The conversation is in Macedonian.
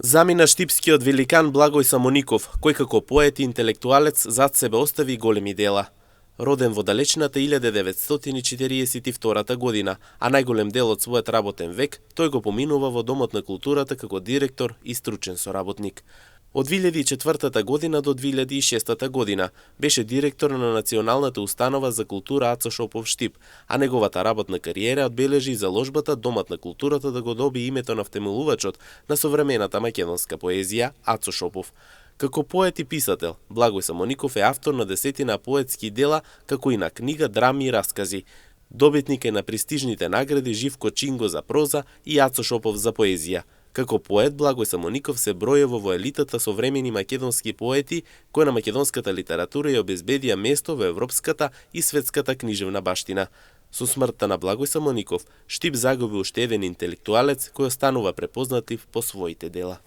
Замина штипскиот великан Благој Самоников, кој како поет и интелектуалец зад себе остави големи дела. Роден во далечната 1942 година, а најголем дел од својот работен век, тој го поминува во Домот на културата како директор и стручен соработник. Од 2004 година до 2006 година беше директор на Националната установа за култура Ацо Шопов Штип, а неговата работна кариера одбележи заложбата Домот на културата да го доби името на втемелувачот на современата македонска поезија Ацо Шопов. Како поет и писател, Благој Самоников е автор на десетина поетски дела, како и на книга, драми и раскази. Добитник е на престижните награди Живко Чинго за проза и Ацо Шопов за поезија. Како поет, Благој Самоников се бројува во елитата современи македонски поети, кои на македонската литература ја обезбедија место во европската и светската книжевна баштина. Со смртта на Благој Самоников, Штип загуби уште еден интелектуалец кој останува препознатлив по своите дела.